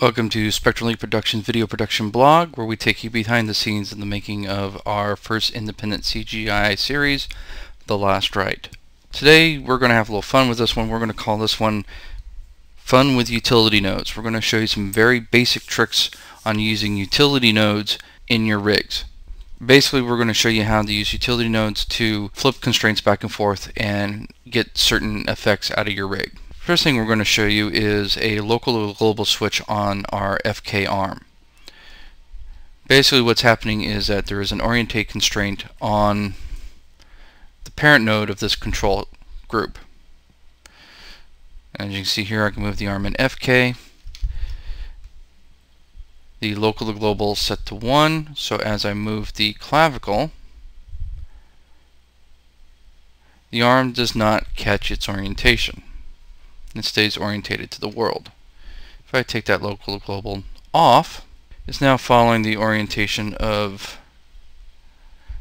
Welcome to Spectral Productions video production blog, where we take you behind the scenes in the making of our first independent CGI series, The Last Rite. Today we're going to have a little fun with this one. We're going to call this one Fun with Utility Nodes. We're going to show you some very basic tricks on using utility nodes in your rigs. Basically, we're going to show you how to use utility nodes to flip constraints back and forth and get certain effects out of your rig. First thing we're going to show you is a local to global switch on our FK arm. Basically what's happening is that there is an orientate constraint on the parent node of this control group. As you can see here, I can move the arm in FK. The local to global is set to 1, so as I move the clavicle, the arm does not catch its orientation. It stays orientated to the world. If I take that local to global off, it's now following the orientation of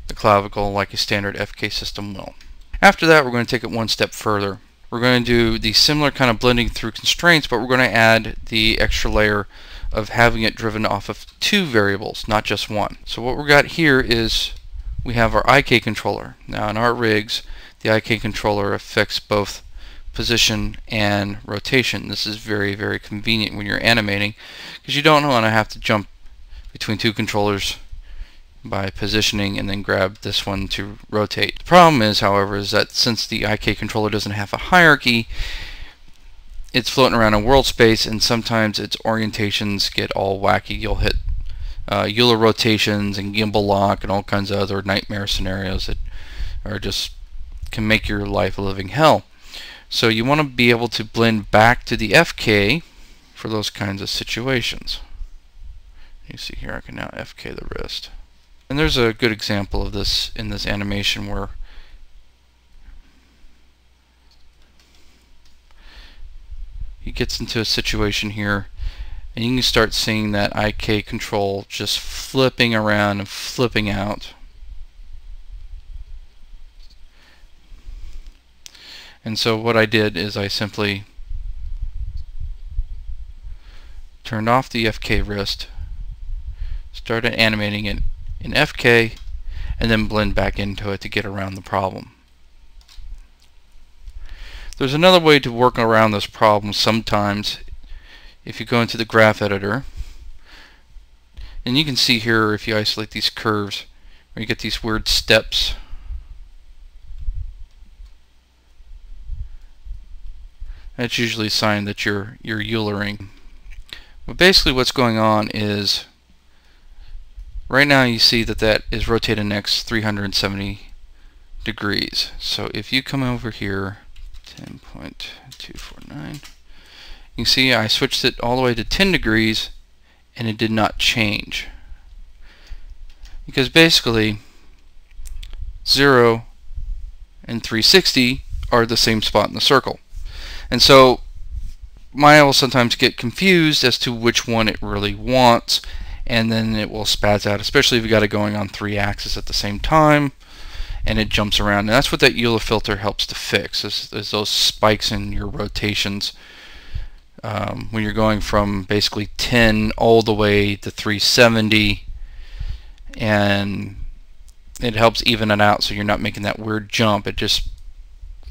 the clavicle like a standard FK system will. After that, we're going to take it one step further. We're going to do the similar kind of blending through constraints, but we're going to add the extra layer of having it driven off of 2 variables, not just 1. So what we've got here is we have our IK controller. Now in our rigs, the IK controller affects both position and rotation. This is very, very convenient when you're animating, because you don't want to have to jump between 2 controllers by positioning and then grab this one to rotate. The problem is, however, is that since the IK controller doesn't have a hierarchy, it's floating around in world space, and sometimes its orientations get all wacky. You'll hit Euler rotations and gimbal lock and all kinds of other nightmare scenarios that are just can make your life a living hell. So you want to be able to blend back to the FK for those kinds of situations. You see here I can now FK the wrist. And there's a good example of this in this animation where he gets into a situation here and you can start seeing that IK control just flipping around and flipping out. And so what I did is I simply turned off the FK wrist, started animating it in FK, and then blend back into it to get around the problem. There's another way to work around this problem sometimes. If you go into the graph editor, and you can see here if you isolate these curves where you get these weird steps. That's usually a sign that you're Eulering. But basically what's going on is right now you see that that is rotating next 370 degrees. So if you come over here 10.249, you can see I switched it all the way to 10 degrees and it did not change. Because basically 0 and 360 are the same spot in the circle. And so Maya will sometimes get confused as to which one it really wants, and then it will spaz out, especially if you got it going on 3 axes at the same time and it jumps around. And that's what that Euler filter helps to fix, is those spikes in your rotations when you're going from basically 10 all the way to 370, and it helps even it out so you're not making that weird jump. It just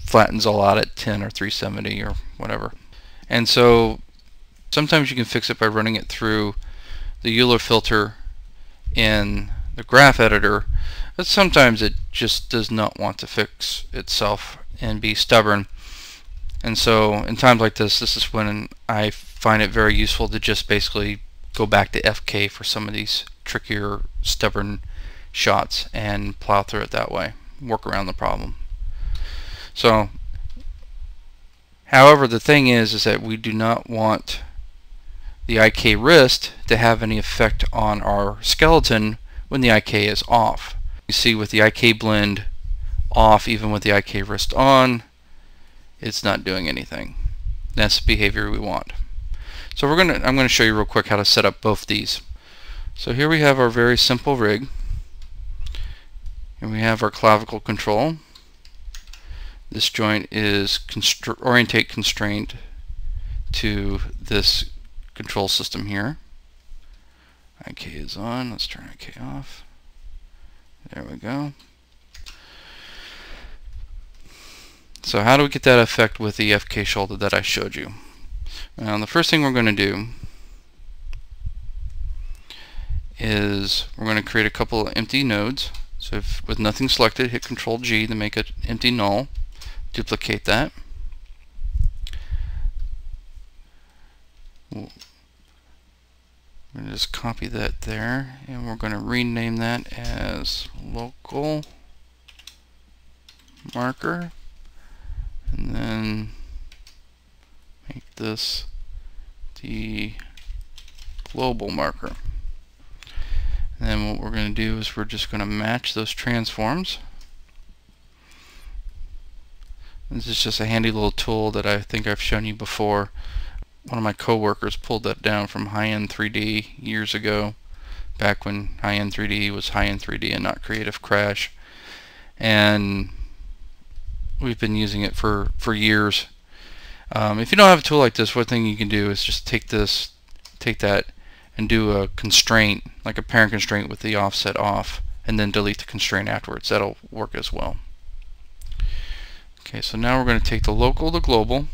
flattens all out at 10 or 370 or whatever. And so sometimes you can fix it by running it through the Euler filter in the graph editor, but sometimes it just does not want to fix itself and be stubborn. And so in times like this is when I find it very useful to just basically go back to FK for some of these trickier, stubborn shots and plow through it that way, work around the problem. So, however, the thing is that we do not want the IK wrist to have any effect on our skeleton when the IK is off. You see with the IK blend off, even with the IK wrist on, it's not doing anything. That's the behavior we want. So I'm going to show you real quick how to set up both these. So here we have our very simple rig, and we have our clavicle control. This joint is orientate constraint to this control system here. IK is on. Let's turn IK off. There we go. So how do we get that effect with the FK shoulder that I showed you? Now the first thing we're going to do is we're going to create a couple of empty nodes. So if, with nothing selected, hit Control G to make it empty null. Duplicate that. We're going to just copy that there, and we're going to rename that as local marker, and then make this the global marker. And then what we're going to do is we're just going to match those transforms. This is just a handy little tool that I think I've shown you before. One of my coworkers pulled that down from High-End 3D years ago, back when High-End 3D was High-End 3D and not Creative Crash. And we've been using it for years. If you don't have a tool like this, one thing you can do is just take that and do a constraint, like a parent constraint with the offset off, and then delete the constraint afterwards. That'll work as well. Okay, so now we're going to take the local to global.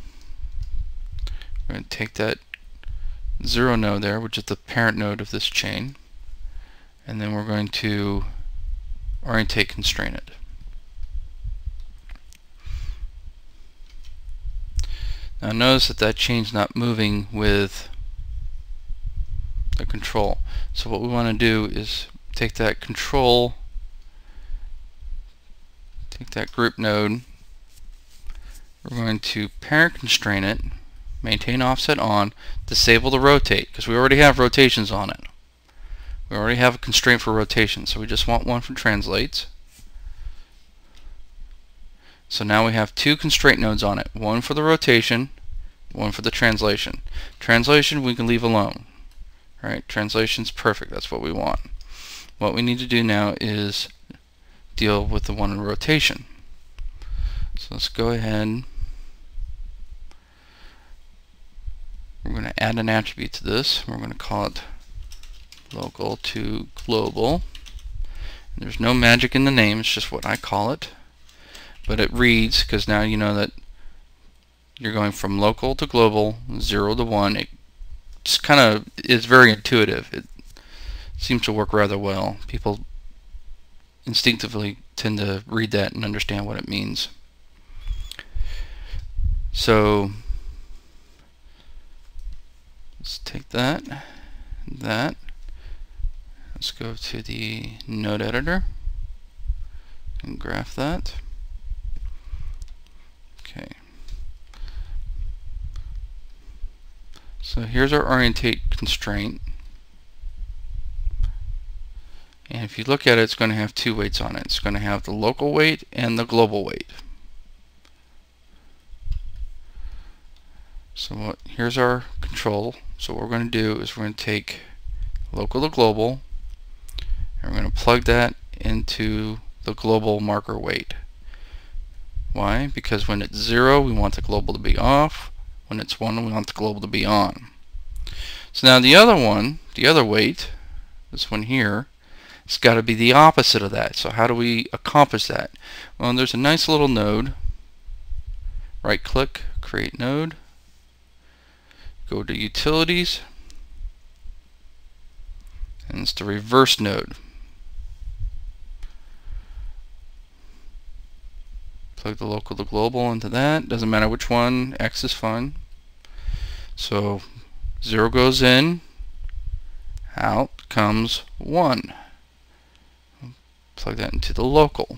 We're going to take that 0 node there, which is the parent node of this chain, and then we're going to orientate constraint it. Now notice that that chain's not moving with the control. So what we want to do is take that control, take that group node, we're going to parent constraint it, maintain offset on, disable the rotate, because we already have rotations on it. We already have a constraint for rotation, so we just want one for translates. So now we have two constraint nodes on it, one for the rotation, one for the translation. Translation we can leave alone. Right? Translation's perfect, that's what we want. What we need to do now is deal with the one in rotation. So let's go ahead. We're going to add an attribute to this. We're going to call it local to global. There's no magic in the name, it's just what I call it. But it reads, because now you know that you're going from local to global, 0 to 1. It just kind of is very intuitive. It seems to work rather well. People instinctively tend to read that and understand what it means. So let's take that, let's go to the node editor and graph that. Okay. So here's our orientate constraint. And if you look at it, it's going to have two weights on it. It's going to have the local weight and the global weight. So here's our control. So what we're going to do is we're going to take local to global, and we're going to plug that into the global marker weight. Why? Because when it's 0, we want the global to be off. When it's 1, we want the global to be on. So now the other one, the other weight, this one here, it's got to be the opposite of that. So how do we accomplish that? Well, there's a nice little node. Right click, create node. Go to utilities, and it's the reverse node. Plug the local to global into that. Doesn't matter which one, X is fine. So 0 goes in, out comes 1. Plug that into the local.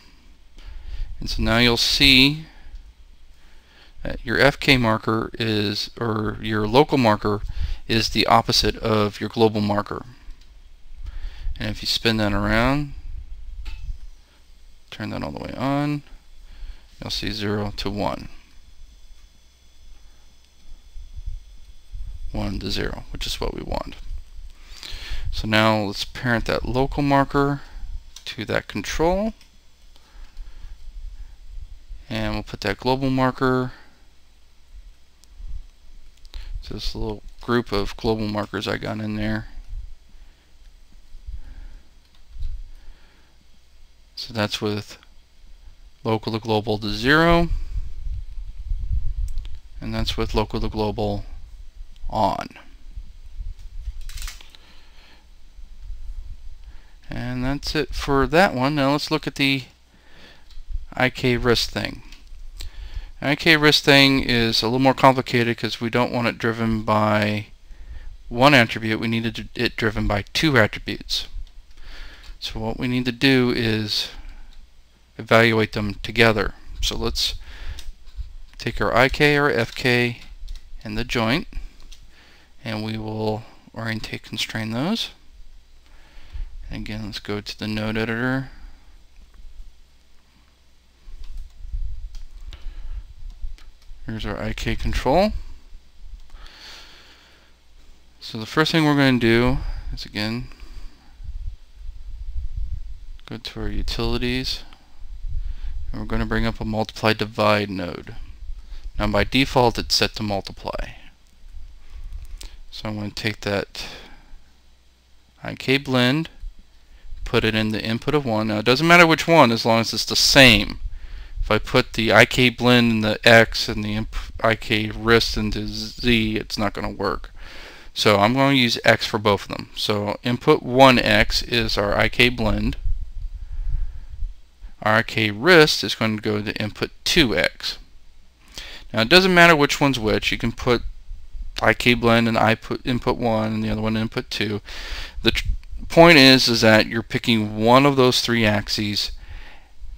And so now you'll see that your FK marker is, or your local marker is the opposite of your global marker. And if you spin that around, turn that all the way on, you'll see 0 to 1. 1 to 0, which is what we want. So now let's parent that local marker to that control, and we'll put that global marker to this little group of global markers I got in there. So that's with local to global to 0, and that's with local to global on. And that's it for that one. Now let's look at the IK wrist thing. IK wrist thing is a little more complicated because we don't want it driven by one attribute. We need it driven by two attributes. So what we need to do is evaluate them together. So let's take our IK or FK and the joint, and we will orientate constrain those. And again, let's go to the node editor. Here's our IK control. So the first thing we're going to do is, again, go to our utilities, and we're going to bring up a multiply divide node. Now by default it's set to multiply. So I'm going to take that IK blend, put it in the input of 1. Now it doesn't matter which one as long as it's the same. If I put the IK blend in the X and the IK wrist into Z, it's not going to work. So I'm going to use X for both of them. So input 1X is our IK blend. Our IK wrist is going to go to input 2X. Now it doesn't matter which one's which. You can put IK blend and input 1 and the other one input 2. The point is that you're picking one of those three axes.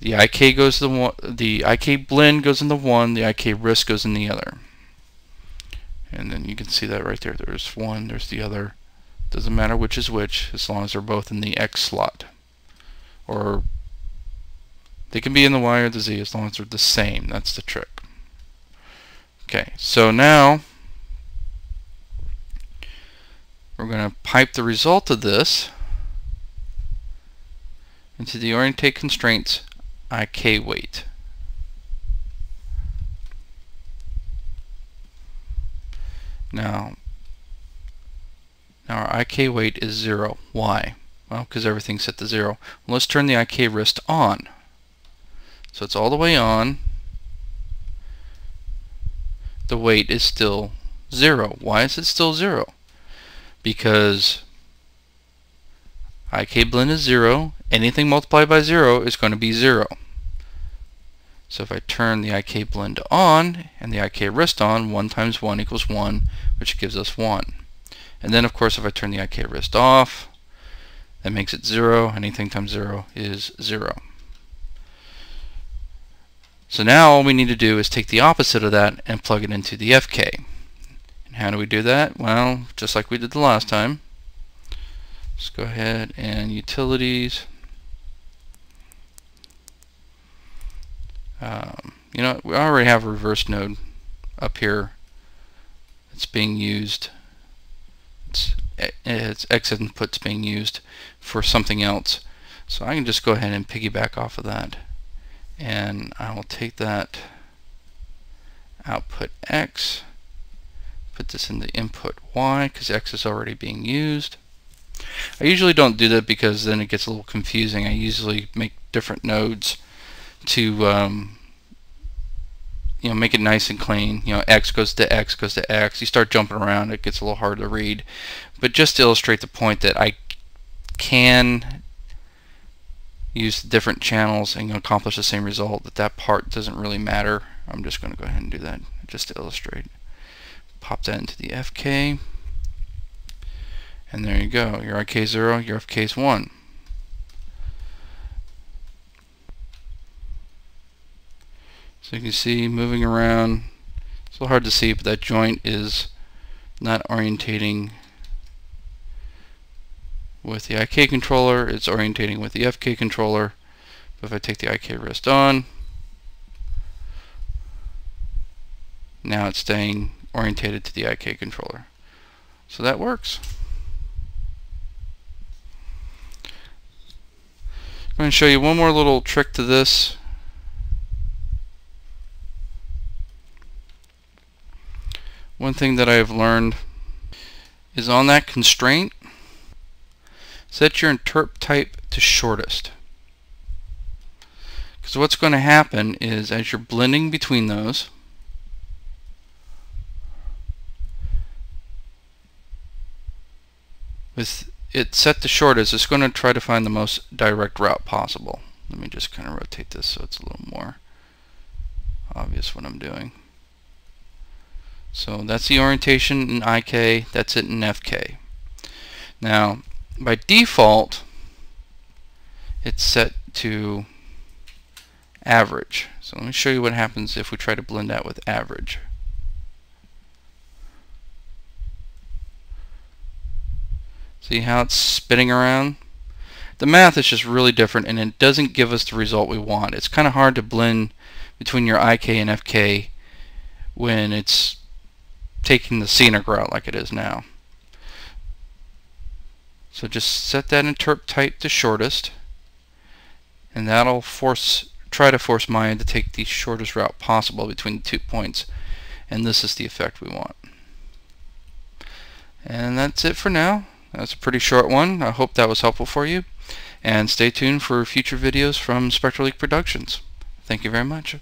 The IK goes to the one, the IK blend goes in the one, the IK wrist goes in the other. And then you can see that right there. There's one, there's the other. Doesn't matter which is which as long as they're both in the X slot. Or they can be in the Y or the Z as long as they're the same. That's the trick. Okay, so now we're going to pipe the result of this into the Orientate Constraints IK weight. Now our IK weight is 0. Why? Well, because everything's set to 0. Well, let's turn the IK wrist on. So it's all the way on. The weight is still 0. Why is it still 0? Because IK blend is 0. Anything multiplied by 0 is going to be 0. So if I turn the IK blend on and the IK wrist on, 1 times 1 equals 1, which gives us 1. And then of course if I turn the IK wrist off, that makes it 0. Anything times 0 is 0. So now all we need to do is take the opposite of that and plug it into the FK. And how do we do that? Well, just like we did the last time. Let's go ahead and utilities. You know, we already have a reverse node up here. It's being used. It's X input's being used for something else. So I can just go ahead and piggyback off of that. And I will take that output X, put this in the input Y because X is already being used. I usually don't do that because then it gets a little confusing. I usually make different nodes to you know, make it nice and clean. You know, X goes to X goes to X. You start jumping around, it gets a little hard to read. But just to illustrate the point that I can use different channels and accomplish the same result, that part doesn't really matter. I'm just going to go ahead and do that just to illustrate. Pop that into the FK, and there you go. Your IK is 0, your FK is 1. So you can see moving around. It's a little hard to see, but that joint is not orientating with the IK controller, it's orientating with the FK controller. But if I take the IK wrist on, now it's staying orientated to the IK controller. So that works. I'm going to show you one more little trick to this. One thing that I have learned is on that constraint, set your interp type to shortest. Because what's going to happen is, as you're blending between those, with it set to shortest, it's going to try to find the most direct route possible. Let me just kind of rotate this so it's a little more obvious what I'm doing. So that's the orientation in IK, that's it in FK. Now, by default, it's set to average. So let me show you what happens if we try to blend that with average. See how it's spinning around? The math is just really different, and it doesn't give us the result we want. It's kind of hard to blend between your IK and FK when it's taking the scenic route like it is now. So just set that interp type to shortest, and that'll try to force Maya to take the shortest route possible between the 2 points, and this is the effect we want. And that's it for now. That's a pretty short one. I hope that was helpful for you, and stay tuned for future videos from Spectral Productions. Thank you very much.